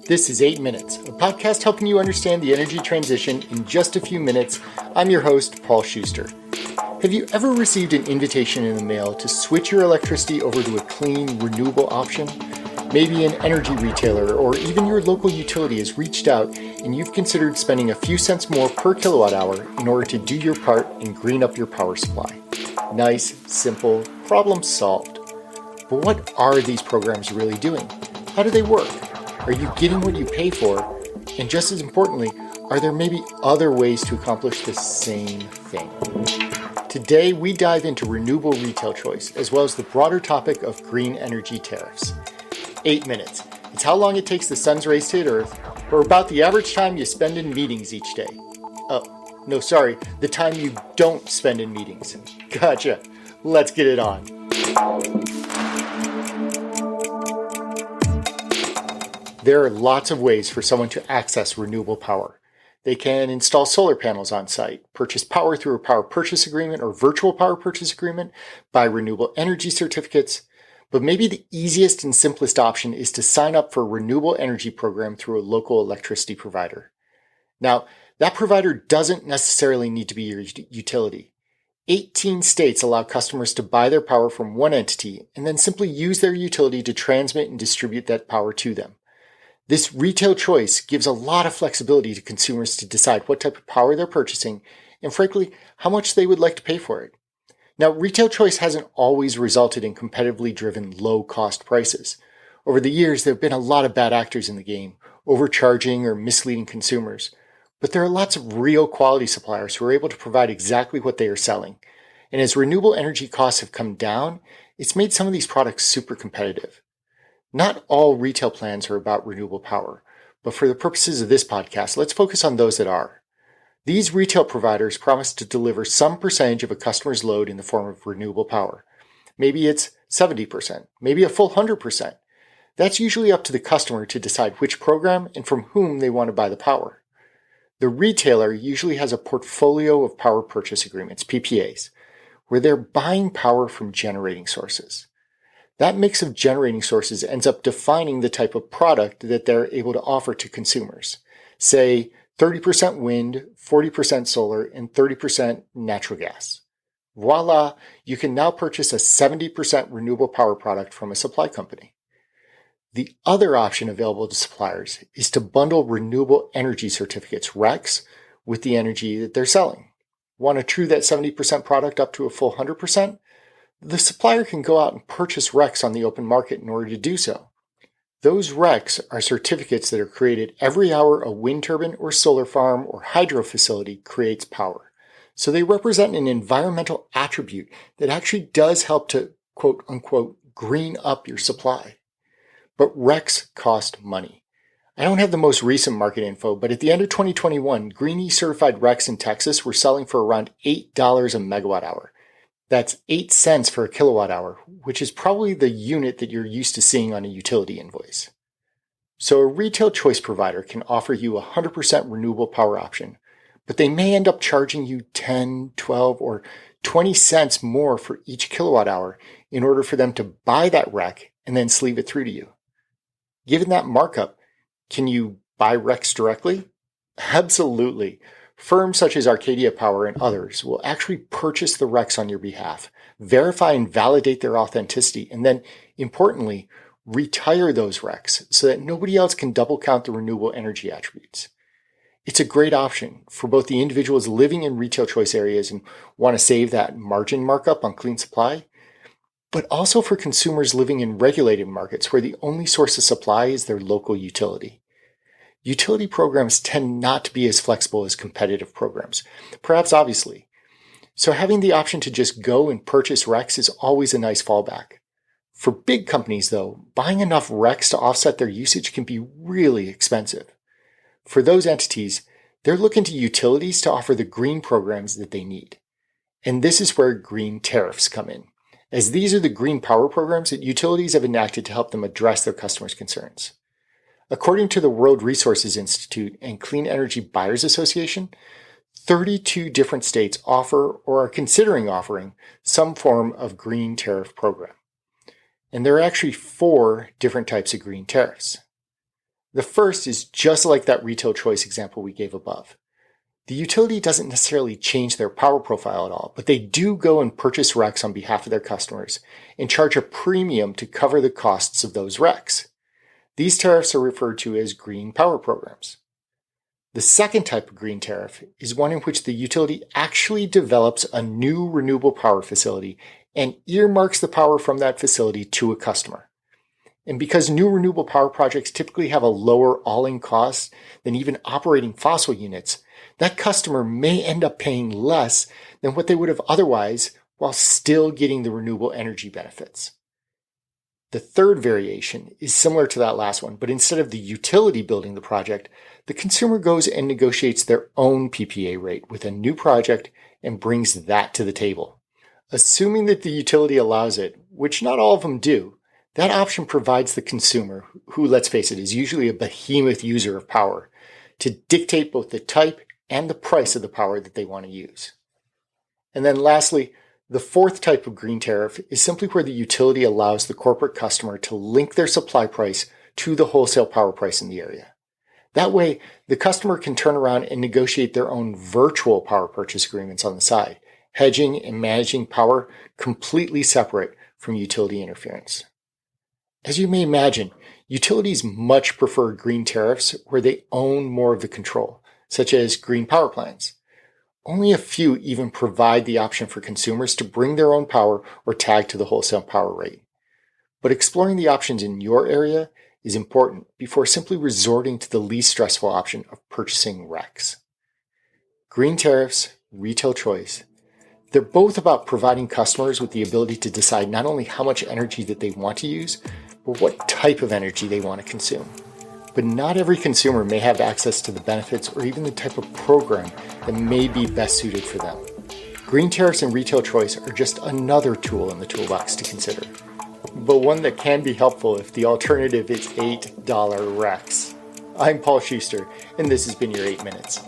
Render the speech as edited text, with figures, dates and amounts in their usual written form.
This is 8 Minutes, a podcast helping you understand the energy transition in just a few minutes. I'm your host, Paul Schuster. Have you ever received an invitation in the mail to switch your electricity over to a clean, renewable option? Maybe an energy retailer or even your local utility has reached out and you've considered spending a few cents more per kilowatt hour in order to do your part and green up your power supply. Nice, simple, problem solved. But what are these programs really doing? How do they work? Are you getting what you pay for? And just as importantly, are there maybe other ways to accomplish the same thing? Today, we dive into renewable retail choice, as well as the broader topic of green energy tariffs. 8 minutes. It's how long it takes the sun's rays to hit Earth, or about the average time you spend in meetings each day. Oh, no, sorry, the time you don't spend in meetings. Gotcha. Let's get it on. There are lots of ways for someone to access renewable power. They can install solar panels on site, purchase power through a power purchase agreement or virtual power purchase agreement, buy renewable energy certificates, but maybe the easiest and simplest option is to sign up for a renewable energy program through a local electricity provider. Now, that provider doesn't necessarily need to be your utility. 18 states allow customers to buy their power from one entity and then simply use their utility to transmit and distribute that power to them. This retail choice gives a lot of flexibility to consumers to decide what type of power they're purchasing and, frankly, how much they would like to pay for it. Now, retail choice hasn't always resulted in competitively driven low-cost prices. Over the years, there have been a lot of bad actors in the game, overcharging or misleading consumers. But there are lots of real quality suppliers who are able to provide exactly what they are selling. And as renewable energy costs have come down, it's made some of these products super competitive. Not all retail plans are about renewable power, but for the purposes of this podcast, let's focus on those that are. These retail providers promise to deliver some percentage of a customer's load in the form of renewable power. Maybe it's 70%, maybe a full 100%. That's usually up to the customer to decide which program and from whom they want to buy the power. The retailer usually has a portfolio of power purchase agreements, PPAs, where they're buying power from generating sources. That mix of generating sources ends up defining the type of product that they're able to offer to consumers. Say 30% wind, 40% solar, and 30% natural gas. Voila, you can now purchase a 70% renewable power product from a supply company. The other option available to suppliers is to bundle renewable energy certificates, RECs, with the energy that they're selling. Want to true that 70% product up to a full 100%? The supplier can go out and purchase RECs on the open market in order to do so. Those RECs are certificates that are created every hour a wind turbine or solar farm or hydro facility creates power. So they represent an environmental attribute that actually does help to, quote unquote, green up your supply. But RECs cost money. I don't have the most recent market info, but at the end of 2021, Green E certified RECs in Texas were selling for around $8 a megawatt hour. That's 8 cents for a kilowatt hour, which is probably the unit that you're used to seeing on a utility invoice. So a retail choice provider can offer you a 100% renewable power option, but they may end up charging you 10, 12, or 20 cents more for each kilowatt hour in order for them to buy that REC and then sleeve it through to you. Given that markup, can you buy RECs directly? Absolutely. Firms such as Arcadia Power and others will actually purchase the RECs on your behalf, verify and validate their authenticity, and then, importantly, retire those RECs so that nobody else can double count the renewable energy attributes. It's a great option for both the individuals living in retail choice areas and want to save that margin markup on clean supply, but also for consumers living in regulated markets where the only source of supply is their local utility. Utility programs tend not to be as flexible as competitive programs, perhaps obviously. So having the option to just go and purchase RECs is always a nice fallback. For big companies, though, buying enough RECs to offset their usage can be really expensive. For those entities, they're looking to utilities to offer the green programs that they need. And this is where green tariffs come in, as these are the green power programs that utilities have enacted to help them address their customers' concerns. According to the World Resources Institute and Clean Energy Buyers Association, 32 different states offer or are considering offering some form of green tariff program. And there are actually 4 different types of green tariffs. The first is just like that retail choice example we gave above. The utility doesn't necessarily change their power profile at all, but they do go and purchase RECs on behalf of their customers and charge a premium to cover the costs of those RECs. These tariffs are referred to as green power programs. The second type of green tariff is one in which the utility actually develops a new renewable power facility and earmarks the power from that facility to a customer. And because new renewable power projects typically have a lower all-in cost than even operating fossil units, that customer may end up paying less than what they would have otherwise while still getting the renewable energy benefits. The third variation is similar to that last one, but instead of the utility building the project, the consumer goes and negotiates their own PPA rate with a new project and brings that to the table. Assuming that the utility allows it, which not all of them do, that option provides the consumer, who, let's face it, is usually a behemoth user of power, to dictate both the type and the price of the power that they want to use. And then lastly, the fourth type of green tariff is simply where the utility allows the corporate customer to link their supply price to the wholesale power price in the area. That way, the customer can turn around and negotiate their own virtual power purchase agreements on the side, hedging and managing power completely separate from utility interference. As you may imagine, utilities much prefer green tariffs where they own more of the control, such as green power plants. Only a few even provide the option for consumers to bring their own power or tag to the wholesale power rate. But exploring the options in your area is important before simply resorting to the least stressful option of purchasing RECs. Green tariffs, retail choice, they're both about providing customers with the ability to decide not only how much energy that they want to use, but what type of energy they want to consume. But not every consumer may have access to the benefits or even the type of program that may be best suited for them. Green tariffs and retail choice are just another tool in the toolbox to consider, but one that can be helpful if the alternative is $8 RECs. I'm Paul Schuster, and this has been your 8 Minutes.